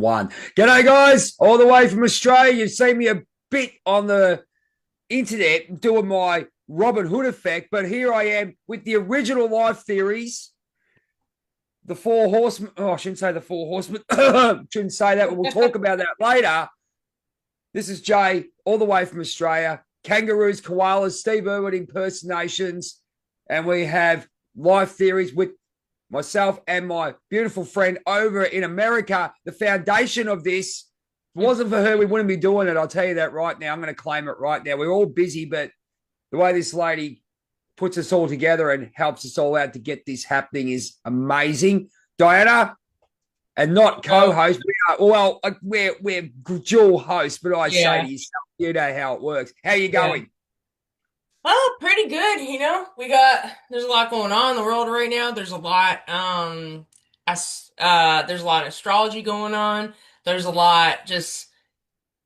one. G'day, guys, all the way from Australia. You've seen me a bit on the internet doing my Robin Hood effect, but here I am with the original life theories, the four horsemen. Oh, I shouldn't say the four horsemen. Shouldn't say that, but we'll talk about that later. This is Jay, all the way from Australia. Kangaroos, koalas, Steve Irwin impersonations, and we have life theories with myself and my beautiful friend over in America. The foundation of this, if it wasn't for her, we wouldn't be doing it. I'll tell you that right now. I'm going to claim it right now. We're all busy, but the way this lady puts us all together and helps us all out to get this happening is amazing. Diana, and not co-host. We're dual hosts, but I say to yourself, you know how it works. How you going? Oh, pretty good. There's a lot going on in the world right now. There's a lot of astrology going on. There's a lot just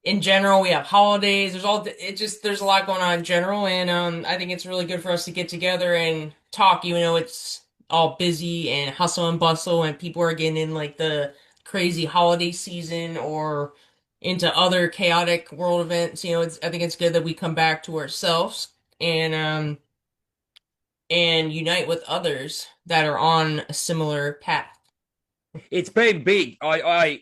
in general. We have holidays. There's a lot going on in general, and I think it's really good for us to get together and talk, even though it's all busy and hustle and bustle, and people are getting in like the crazy holiday season or into other chaotic world events. I think it's good that we come back to ourselves and unite with others that are on a similar path. It's been big. I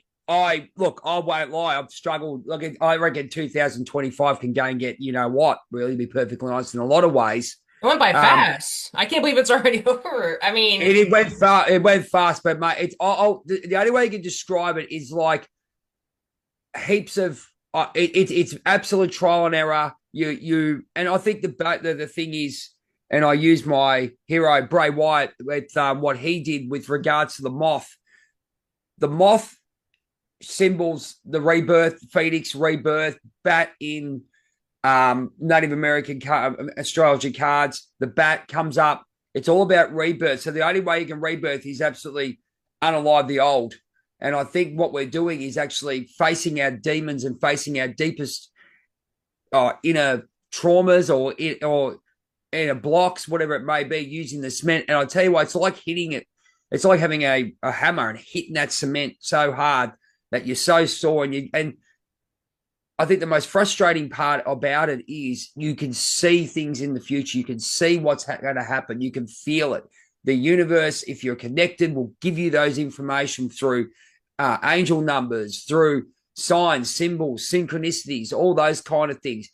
look. I won't lie. I've struggled. Look, I reckon 2025 can go and get, you know what? Really, be perfectly honest, in a lot of ways. It went by Um, fast. I can't believe it's already over. I mean, it went fast. It went fast, but mate, the only way you can describe it is like heaps of. It's absolute trial and error. And I think the thing is, and I use my hero Bray Wyatt with what he did with regards to the moth. The moth symbols the rebirth, phoenix rebirth, bat in Native American astrology cards. The bat comes up. It's all about rebirth. So the only way you can rebirth is absolutely unalive the old. And I think what we're doing is actually facing our demons and facing our deepest inner traumas or inner blocks, whatever it may be, using the cement. And I tell you what, it's like hitting it. It's like having a hammer and hitting that cement so hard that you're so sore. And I think the most frustrating part about it is you can see things in the future. You can see what's going to happen. You can feel it. The universe, if you're connected, will give you those information through angel numbers, through signs, symbols, synchronicities, all those kind of things.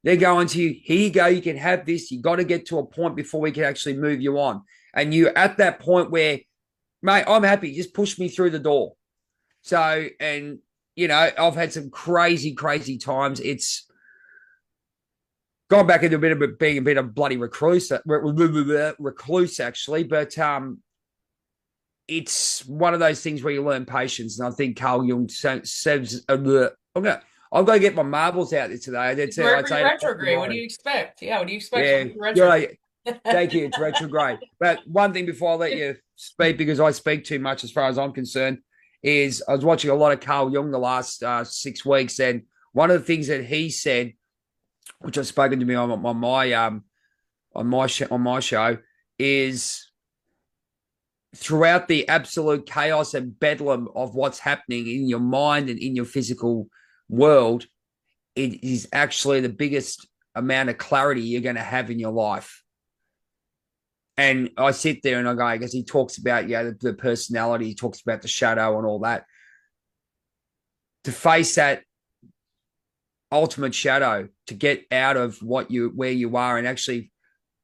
They're going to you, here you go, you can have this. You got to get to a point before we can actually move you on. And you're at that point where, mate, I'm happy. Just push me through the door. So, and, you know, I've had some crazy, crazy times. It's gone back into being a bit of bloody recluse actually. But it's one of those things where you learn patience. And I think Carl Jung says, I've got to get my marbles out there today. Mercury retrograde. What do you expect? Yeah, what do you expect Yeah, from retrograde? thank you. It's retrograde. But one thing before I let you speak, because I speak too much as far as I'm concerned, is I was watching a lot of Carl Jung the last 6 weeks, and one of the things that he said, which I've spoken to me on my show, is throughout the absolute chaos and bedlam of what's happening in your mind and in your physical world, it is actually the biggest amount of clarity you're going to have in your life. And I sit there and I go, because he talks about, the personality, he talks about the shadow and all that. To face that ultimate shadow, to get out of where you are and actually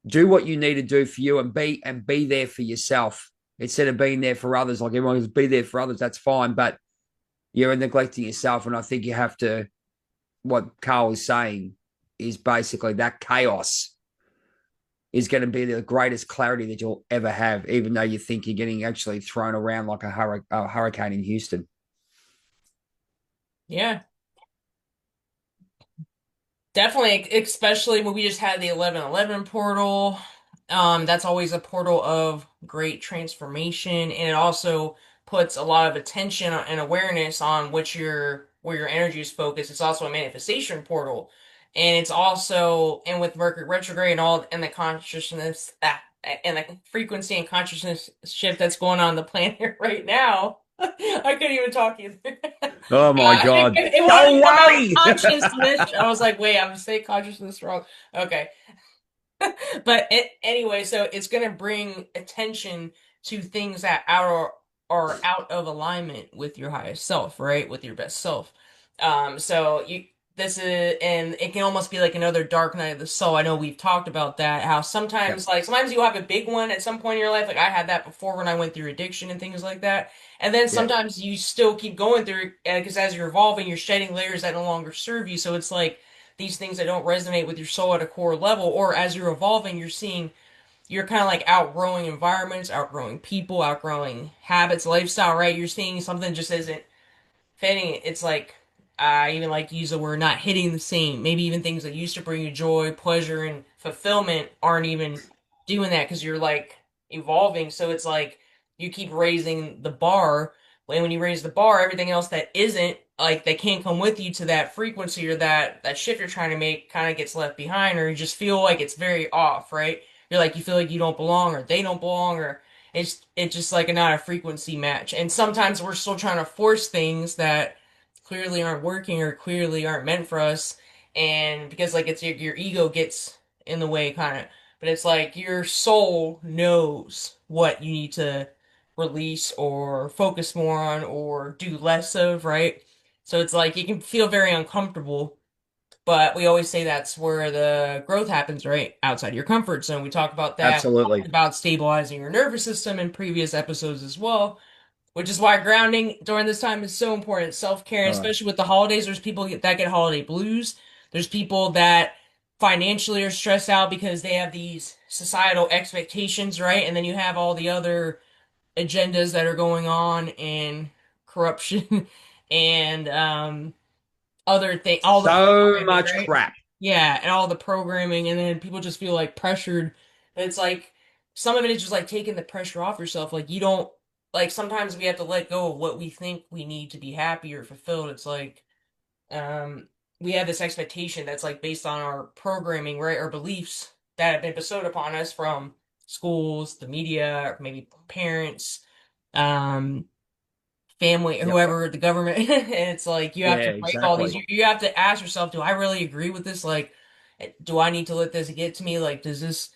do what you need to do for you and be there for yourself instead of being there for others. Like everyone goes, be there for others, that's fine, but you're neglecting yourself. And I think you have to, what Carl is saying is basically that chaos is going to be the greatest clarity that you'll ever have, even though you think you're getting actually thrown around like a hurricane in Houston. Yeah, definitely, especially when we just had the 1111 portal. That's always a portal of great transformation, and it also puts a lot of attention and awareness on where your energy is focused. It's also a manifestation portal, and it's also, and with Mercury retrograde and all, and the consciousness and the frequency and consciousness shift that's going on the planet right now. I couldn't even talk either. Oh my God. It wanted Go to come out away. consciousness. I was like, wait, I'm saying consciousness wrong. Okay. But anyway, so it's going to bring attention to things that are out of alignment with your highest self, right? With your best self. So you this is and it can almost be like another dark night of the soul. I know we've talked about that. How Yep. sometimes you have a big one at some point in your life. Like I had that before when I went through addiction and things like that. And then Yep. sometimes you still keep going through it because as you're evolving, you're shedding layers that no longer serve you. So it's like these things that don't resonate with your soul at a core level, or as you're evolving, you're kind of like outgrowing environments, outgrowing people, outgrowing habits, lifestyle, right? You're seeing something just isn't fitting. It's like I even like to use the word not hitting the same. Maybe even things that used to bring you joy, pleasure, and fulfillment aren't even doing that because you're like evolving. So it's like you keep raising the bar. When you raise the bar, everything else that isn't like they can't come with you to that frequency or that shift you're trying to make kind of gets left behind, or you just feel like it's very off, right? You're like you feel like you don't belong, or they don't belong, or it's just like not a frequency match. And sometimes we're still trying to force things that clearly aren't working or clearly aren't meant for us. And because like it's your ego gets in the way kind of, but it's like your soul knows what you need to release or focus more on or do less of, right? So it's like you can feel very uncomfortable, but we always say that's where the growth happens, right? Outside your comfort zone. We talk about that. We talked Absolutely. about stabilizing your nervous system in previous episodes as well, which is why grounding during this time is so important. Self-care, and All right. especially with the holidays, there's people that get holiday blues. There's people that financially are stressed out because they have these societal expectations, right? And then you have all the other agendas that are going on and corruption and other thing, all the So programming, much right? crap. Yeah, and all the programming, and then people just feel like pressured. It's like some of it is just like taking the pressure off yourself. Like you don't like sometimes we have to let go of what we think we need to be happy or fulfilled. It's like um we have this expectation that's like based on our programming, right? Our beliefs that have been bestowed upon us from schools, the media, or maybe parents. Um family, Yep. whoever the government. And it's like you have Yeah, to break all these. exactly. You have to ask yourself, do I really agree with this? Like, do I need to let this get to me? Like, does this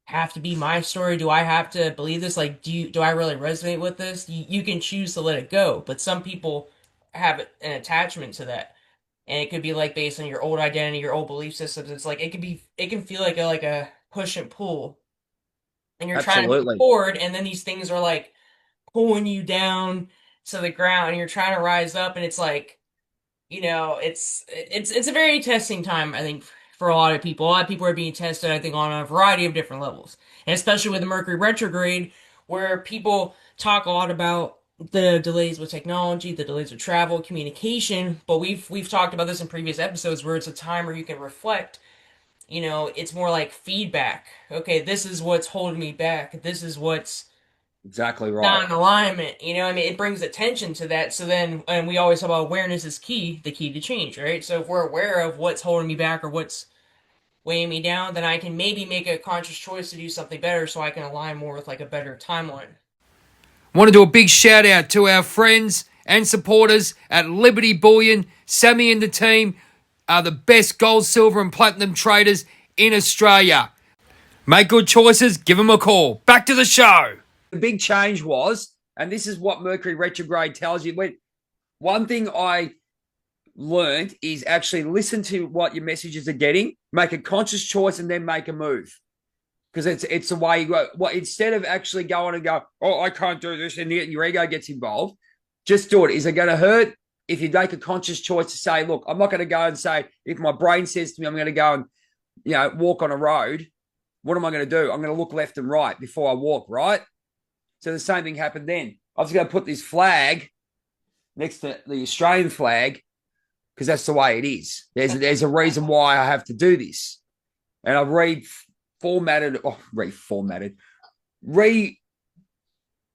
have to be my story? Do I have to believe this? Like, do I really resonate with this? You can choose to let it go, but some people have an attachment to that. And it could be like based on your old identity, your old belief systems. It's like it can feel like a push and pull, and you're trying to move Absolutely. forward, and then these things are like pulling you down to the ground and you're trying to rise up, and it's like it's a very testing time, I think, for a lot of people. A lot of people are being tested, I think, on a variety of different levels, and especially with the Mercury retrograde, where people talk a lot about the delays with technology, the delays with travel, communication. But we've talked about this in previous episodes, where it's a time where you can reflect. It's more like feedback. Okay, this is what's holding me back. This is what's Exactly right. not in alignment. I mean, it brings attention to that. So then, and we always talk about awareness is key, the key to change, right? So if we're aware of what's holding me back or what's weighing me down, then I can maybe make a conscious choice to do something better so I can align more with like a better timeline. Want to do a big shout out to our friends and supporters at Liberty Bullion. Sammy and the team are the best gold, silver, and platinum traders in Australia. Make good choices, give them a call. Back to the show. The big change was, and this is what Mercury retrograde tells you. One thing I learned is actually listen to what your messages are getting, make a conscious choice, and then make a move. Because it's the way you go. Well, instead of actually going and go, oh, I can't do this, and your ego gets involved, just do it. Is it going to hurt? If you make a conscious choice to say, look, I'm not going to go and say, if my brain says to me, I'm going to go and walk on a road, what am I going to do? I'm going to look left and right before I walk, right? So the same thing happened then. I was going to put this flag next to the Australian flag because that's the way it is. There's a reason why I have to do this. And I've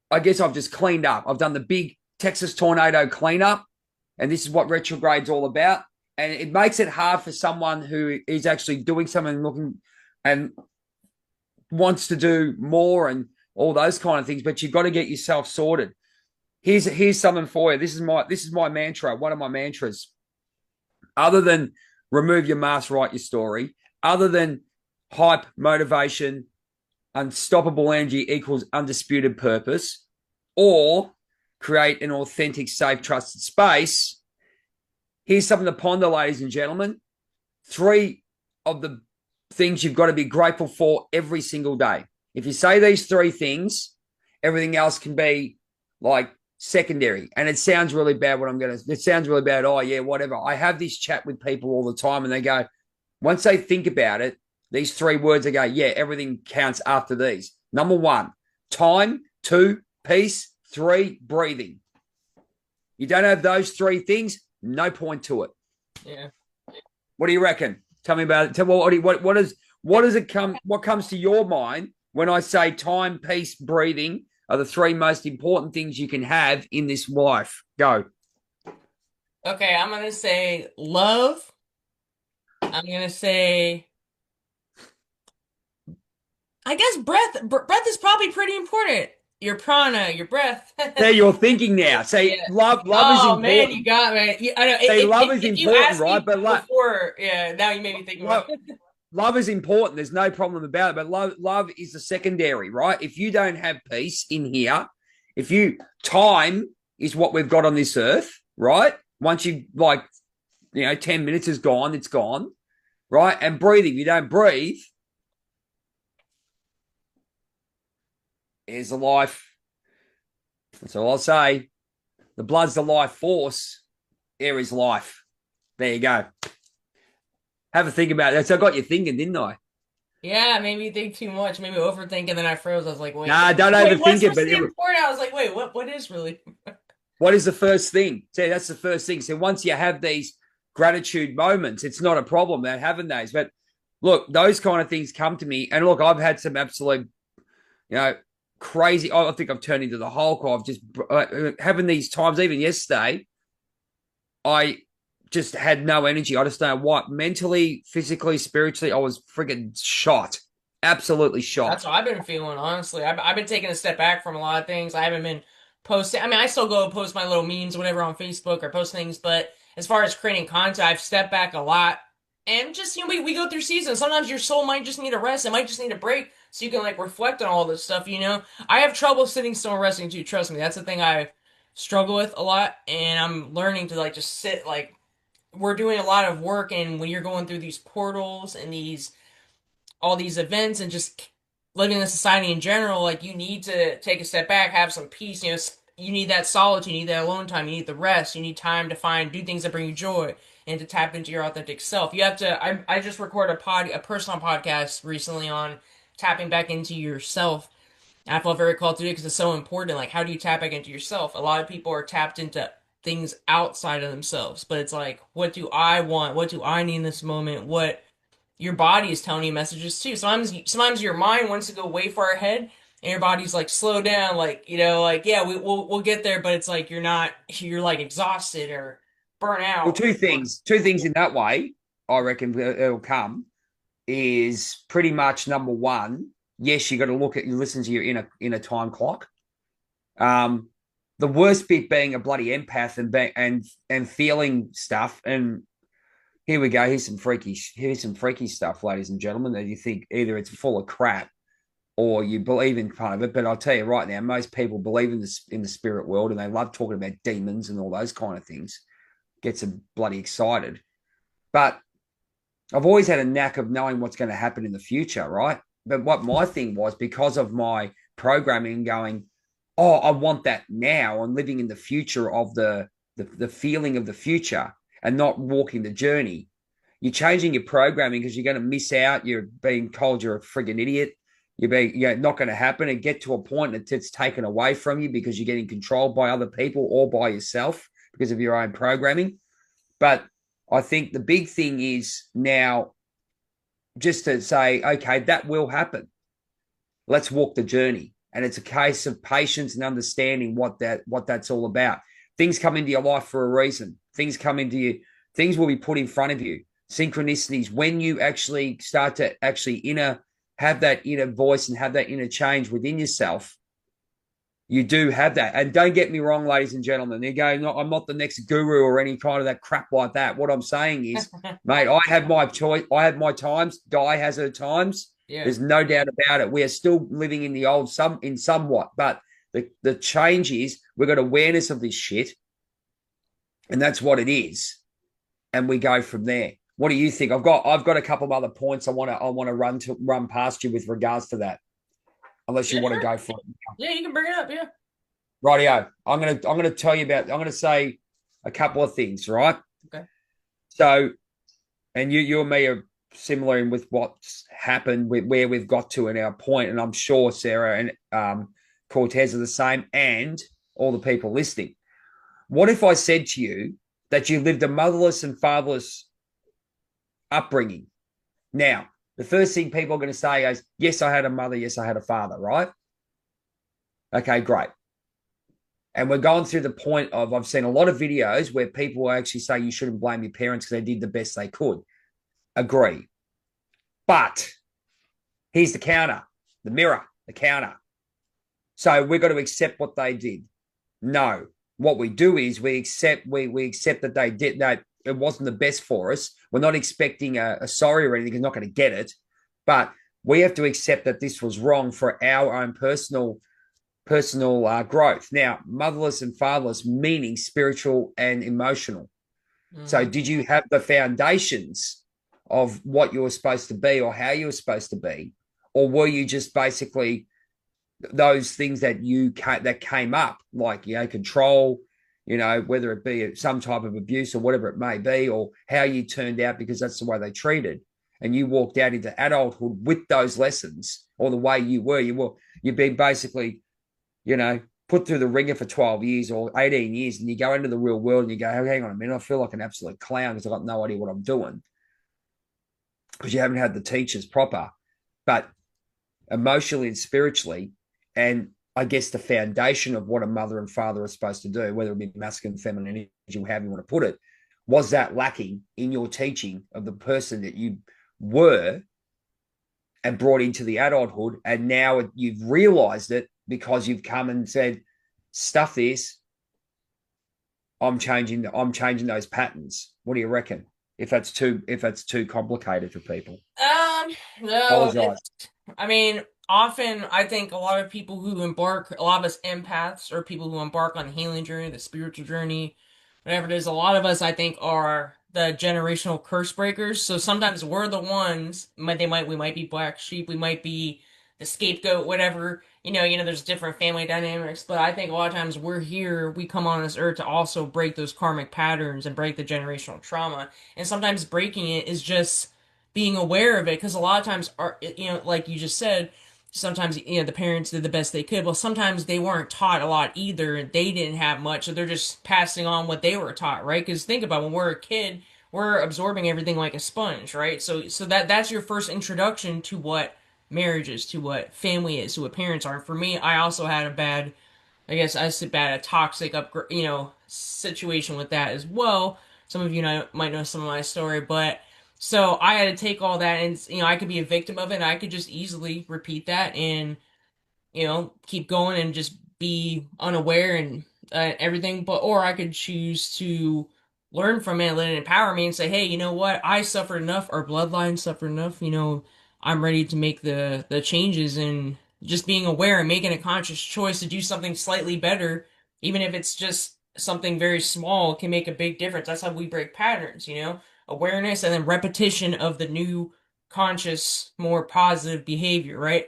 I guess I've just cleaned up. I've done the big Texas tornado cleanup, and this is what retrograde's all about. And it makes it hard for someone who is actually doing something, looking and wants to do more and all those kind of things, but you've got to get yourself sorted. Here's something for you. This is my mantra. One of my mantras. Other than remove your mask, write your story. Other than hype, motivation, unstoppable energy equals undisputed purpose, or create an authentic, safe, trusted space. Here's something to ponder, ladies and gentlemen. 3 of the things you've got to be grateful for every single day. If you say these 3 things, everything else can be like secondary. And it sounds really bad it sounds really bad. Oh, yeah, whatever. I have this chat with people all the time and they go, once they think about it, these 3 words, they go, yeah, everything counts after these. Number 1, time. 2, peace. 3, breathing. You don't have those 3 things, no point to it. Yeah. What do you reckon? Tell me about it. What comes to your mind when I say time, peace, breathing are the 3 most important things you can have in this life? Go. Okay, I'm gonna say love. I'm gonna say, I guess breath is probably pretty important. Your prana, your breath. There, you're thinking now. Say, Yeah. love is Oh man, you important. got me. I know. Say, love is If you important, asked right? me But before, yeah, now you made me think about love, it. love is important. There's no problem about it. But love is the secondary, right? If you don't have peace in here, time is what we've got on this earth, right? Once 10 minutes is gone, it's gone, right? And breathing, you don't breathe, is the life. That's all I'll say. The blood's the life force. Air is life. There you go. Have a think about that. So I got you thinking, didn't I? Yeah, maybe you think too much, maybe overthink, and then I froze. I was like, Nah, don't wait, overthink what's it. the important? I was like, wait, what is really? What is the first thing? See, that's the first thing. So once you have these gratitude moments, it's not a problem. They're having those. But look, those kind of things come to me. And look, I've had some absolute, you know, crazy. I think I've turned into the Hulk. I've just having these times. Even yesterday, I just had no energy. I just don't know what. Mentally, physically, spiritually, I was friggin' shot. Absolutely shot. That's what I've been feeling, honestly. I've been taking a step back from a lot of things. I haven't been posting. I mean, I still go post my little memes, whatever, on Facebook or post things, but as far as creating content, I've stepped back a lot. And just, we go through seasons. Sometimes your soul might just need a rest. It might just need a break so you can, like, reflect on all this stuff. I have trouble sitting still and resting too, trust me. That's the thing I struggle with a lot. And I'm learning to, like, just sit, like, we're doing a lot of work. And when you're going through these portals and all these events and just living in society in general, like you need to take a step back, have some peace. You need that solitude, you need that alone time, you need the rest, you need time to do things that bring you joy and to tap into your authentic self. You have to. I just recorded a personal podcast recently on tapping back into yourself. And I felt very called to do it because it's so important. Like, how do you tap back into yourself? A lot of people are tapped into things outside of themselves, but it's like, what do I want? What do I need in this moment? What your body is telling you messages too. Sometimes your mind wants to go way far ahead, and your body's like, slow down, like yeah, we'll get there, but it's like you're like exhausted or burnt Well, out. two things in that way, I reckon it'll come is pretty much number one. Yes, you got to listen to your inner time clock. Um, the worst bit being a bloody empath and feeling stuff. And here we go. Here's some freaky stuff, ladies and gentlemen. That you think either it's full of crap or you believe in part of it. But I'll tell you right now, most people believe in the spirit world and they love talking about demons and all those kind of things. Gets them bloody excited. But I've always had a knack of knowing what's going to happen in the future, right? But what my thing was, because of my programming going, oh, I want that now. I'm living in the future of the feeling of the future and not walking the journey. You're changing your programming because you're going to miss out. You're being told you're a friggin' idiot. You're not going to happen and get to a point that it's taken away from you because you're getting controlled by other people or by yourself because of your own programming. But I think the big thing is now just to say, okay, that will happen. Let's walk the journey. And it's a case of patience and understanding what that's all about. Things come into your life for a reason. Things come into you. Things will be put in front of you. Synchronicities. When you actually start to have that inner voice and have that inner change within yourself, You do have that. And don't get me wrong, ladies and gentlemen. You go, no, I'm not the next guru or any kind of that crap like that. What I'm saying is, mate, I have my choice. I have my times. Di has her times. Yeah. There's no doubt about it. We are still living in the old in somewhat, but the change is we've got awareness of this shit, and that's what it is. And we go from there. What do you think? I've got a couple of other points I want to run past you with regards to that. Unless you Yeah, want to sure. go for it. Yeah, you can bring it up. Yeah. Rightio. I'm gonna tell you about. I'm gonna say a couple of things, right? Okay. So, and you and me are similar in with what's happened, with where we've got to in our point, and I'm sure Sarah and Cortez are the same, and all the people listening. What if I said to you that you lived a motherless and fatherless upbringing? Now, the first thing people are going to say is, "Yes, I had a mother. Yes, I had a father." Right? Okay, great. And we're going through the point of I've seen a lot of videos where people actually say you shouldn't blame your parents because they did the best they could. Agree. But here's the counter, the mirror, the counter. So we've got to accept what they did. No. What we do is we accept that they did that it wasn't the best for us. We're not expecting a sorry or anything, because we're not going to get it. But we have to accept that this was wrong for our own personal growth. Now, motherless and fatherless, meaning spiritual and emotional. So, Hmm. did you have the foundations of what you were supposed to be or how you were supposed to be, or were you just basically those things that came up, like control, whether it be some type of abuse or whatever it may be, or how you turned out because that's the way they treated, and you walked out into adulthood with those lessons, or the way you've been basically put through the ringer for 12 years or 18 years, and you go into the real world and you go, oh, hang on a minute, I feel like an absolute clown because I've got no idea what I'm doing because you haven't had the teachers proper. But emotionally and spiritually, and I guess the foundation of what a mother and father are supposed to do, whether it be masculine, feminine energy, however you want to put it, was that lacking in your teaching of the person that you were and brought into the adulthood, and now you've realized it because you've come and said, "Stuff this. I'm changing those patterns." What do you reckon? If that's too complicated for people, No, apologize. I mean, often I think a lot of people who embark, a lot of us empaths or people who embark on the healing journey, the spiritual journey, whatever it is, a lot of us I think are the generational curse breakers. So sometimes we're the ones, we might be black sheep, we might be the scapegoat, whatever. There's different family dynamics, but I think a lot of times we come on this earth to also break those karmic patterns and break the generational trauma. And sometimes breaking it is just being aware of it, because a lot of times like you just said, sometimes the parents did the best they could. Well, sometimes they weren't taught a lot either, and they didn't have much, so they're just passing on what they were taught, right? Because think about it, when we're a kid, we're absorbing everything like a sponge, right? So that's your first introduction to what marriage is, to what family is, to what parents are. And for me, I also had a bad, I guess I said bad, a toxic situation with that as well. Some of might know some of my story, but so I had to take all that, and I could be a victim of it, and I could just easily repeat that and keep going and just be unaware and everything. But or I could choose to learn from it, let it empower me, and say, hey, you know what? I suffered enough. Our bloodline suffered enough. I'm ready to make the changes, and just being aware and making a conscious choice to do something slightly better, even if it's just something very small, can make a big difference. That's how we break patterns. Awareness and then repetition of the new conscious, more positive behavior, right?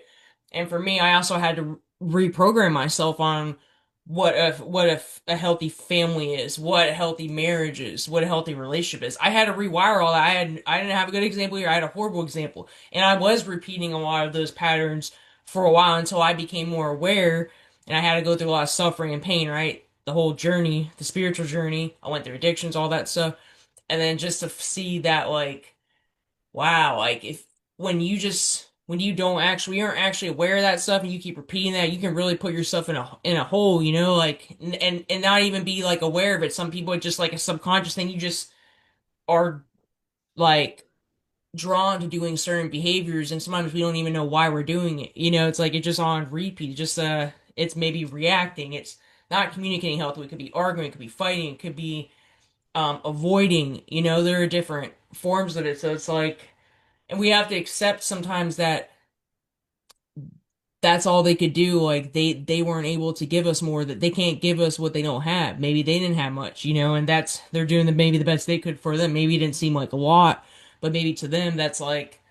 And for me, I also had to reprogram myself on what if a healthy family is, what a healthy marriage is, what a healthy relationship is. I had to rewire all that. I didn't have a good example here. I had a horrible example, and I was repeating a lot of those patterns for a while until I became more aware, and I had to go through a lot of suffering and pain. Right, the whole journey, the spiritual journey. I went through addictions, all that stuff, and then just to see that like wow, like if when you don't actually you aren't actually aware of that stuff and you keep repeating that, you can really put yourself in a hole, like and not even be like aware of it. Some people it's just like a subconscious thing. You just are like drawn to doing certain behaviors, and sometimes we don't even know why we're doing it. It's like it's just on repeat. Just It's maybe reacting. It's not communicating healthily. It could be arguing. It could be fighting. It could be avoiding. You know, there are different forms of it. So it's like, and we have to accept sometimes that that's all they could do. Like they weren't able to give us more, that they can't give us what they don't have. Maybe they didn't have much, you know, and that's they're doing maybe the best they could for them. Maybe it didn't seem like a lot, but maybe to them that's like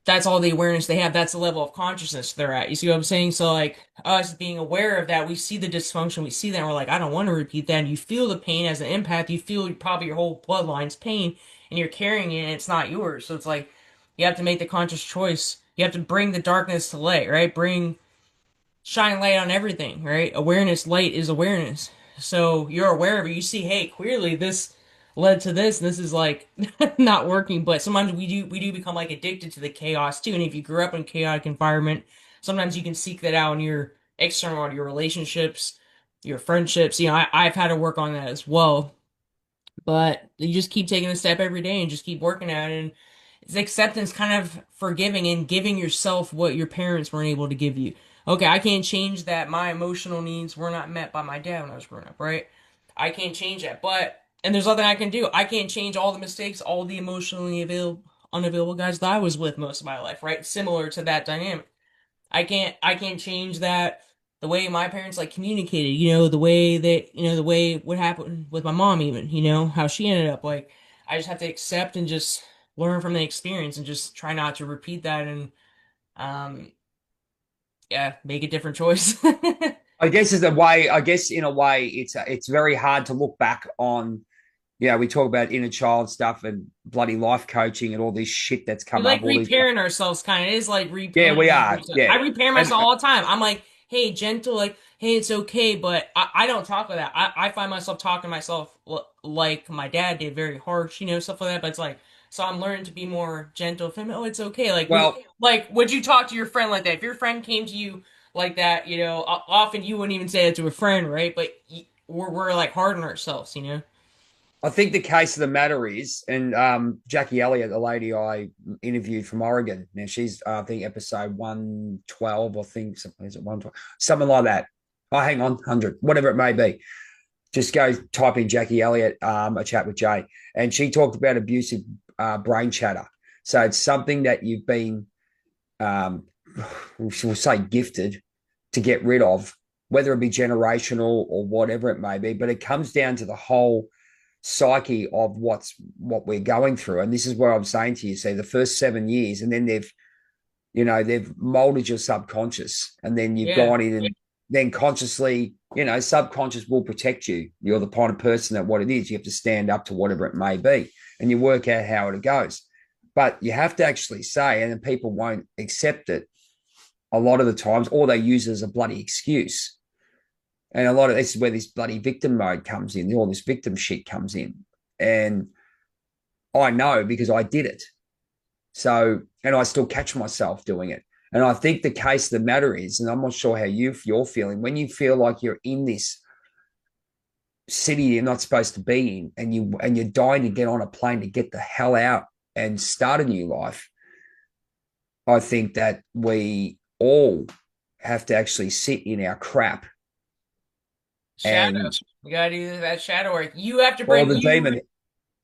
that's all the awareness they have. That's the level of consciousness they're at. You see what I'm saying? So like us being aware of that, we see the dysfunction, we see that, and we're like, I don't want to repeat that. And you feel the pain as an empath. You feel probably your whole bloodline's pain, and you're carrying it, and it's not yours. So it's like you have to make the conscious choice. You have to bring the darkness to light, right? Shine light on everything, right? Awareness, light is awareness. So you're aware of it. You see, hey, clearly this led to this. And this is like not working. But sometimes we do become like addicted to the chaos too. And if you grew up in a chaotic environment, sometimes you can seek that out in your external world, your relationships, your friendships. You know, I've had to work on that as well. But you just keep taking a step every day and just keep working at it. And it's acceptance, kind of forgiving and giving yourself what your parents weren't able to give you. Okay, I can't change that my emotional needs were not met by my dad when I was growing up, right? I can't change that. But, and there's nothing I can do. I can't change all the mistakes, all the emotionally unavailable guys that I was with most of my life, right? Similar to that dynamic. I can't change that the way my parents like communicated, you know, the way that, you know, the way what happened with my mom even, you know, how she ended up like I just have to accept and just learn from the experience and just try not to repeat that and um yeah, make a different choice. I guess is a way. I guess in a way, it's very hard to look back on. Yeah, we talk about inner child stuff and bloody life coaching and all this shit that's We come like up. All these, repairing ourselves kind of. It is like yeah, we reparenting are. yourself. Yeah, I repair and myself all the time. I'm like, hey, gentle, like, hey, it's okay, but I don't talk like that. I find myself talking to myself like my dad did, very harsh, you know, stuff like that. But it's like, so I'm learning to be more gentle. Oh, it's okay. well, Like, would you talk to your friend like that? If your friend came to you like that, you know, often you wouldn't even say it to a friend, right? But we're like hard on ourselves, you know? I think the case of the matter is, and Jackie Elliott, the lady I interviewed from Oregon, now she's I think episode 112, I think, is it 112, something like that. Oh, hang on, 100, whatever it may be. Just go type in Jackie Elliott, a chat with Jay, and she talked about abusive brain chatter. So it's something that you've been, um, we'll say, gifted to get rid of, whether it be generational or whatever it may be. But it comes down to the whole psyche of what we're going through. And this is what I'm saying to you. See, the first 7 years, and then they've molded your subconscious, and then you've Yeah. gone in and then consciously, subconscious will protect you. You're the kind of person that what it is, you have to stand up to whatever it may be, and you work out how it goes. But you have to actually say, and then people won't accept it a lot of the times, or they use it as a bloody excuse. And a lot of this is where this bloody victim mode comes in, all this victim shit comes in. And I know because I did it. So, and I still catch myself doing it. And I think the case of the matter is, and I'm not sure how you're feeling, when you feel like you're in this city you're not supposed to be in, and you're dying to get on a plane to get the hell out and start a new life, I think that we all have to actually sit in our crap Shadow. and You gotta do that shadow work. You have to or bring the you demon or the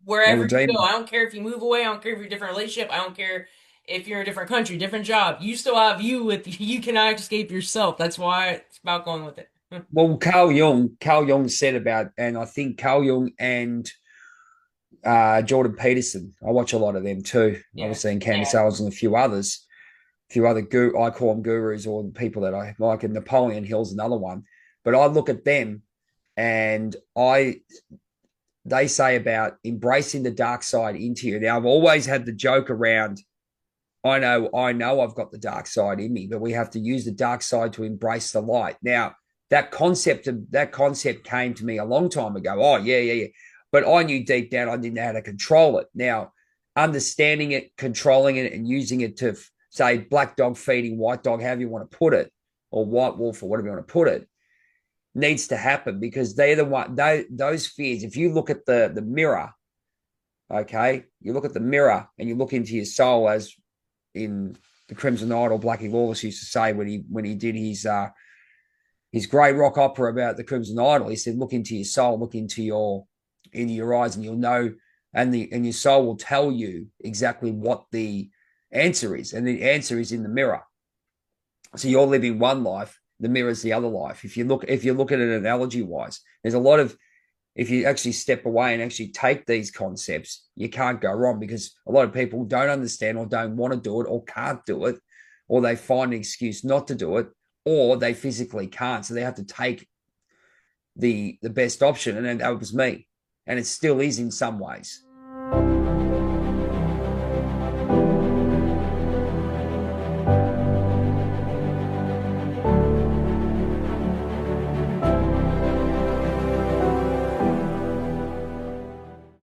wherever you go. demon. I don't care if you move away. I don't care if you're in a different relationship. I don't care if you're in a different country, different job. You still have you with you cannot escape yourself. That's why it's about going with it. Well, Carl Jung said about, and I think Carl Jung and Jordan Peterson. I watch a lot of them too. Yeah. Obviously, and Candace Owens and a few other I call them gurus or the people that I like. And Napoleon Hill's another one. But I look at them, and they say about embracing the dark side into you. Now, I've always had the joke around. I know I've got the dark side in me, but we have to use the dark side to embrace the light. Now, that concept came to me a long time ago. Oh, yeah, yeah, yeah. But I knew deep down I didn't know how to control it. Now, understanding it, controlling it, and using it to say black dog feeding white dog, however you want to put it, or white wolf, or whatever you want to put it, needs to happen because they're the one. Those fears. If you look at the mirror, okay, you look at the mirror and you look into your soul, as in the Crimson Idol, Blackie Lawless used to say when he did his his great rock opera about the Crimson Idol. He said, "Look into your soul, look into your eyes, and you'll know, and your soul will tell you exactly what the answer is, and the answer is in the mirror. So you're living one life, the mirror is the other life. If you look at it analogy wise, there's a lot of if you actually step away and actually take these concepts, you can't go wrong because a lot of people don't understand or don't want to do it or can't do it, or they find an excuse not to do it, or they physically can't. So they have to take the best option. And that was me. And it still is in some ways.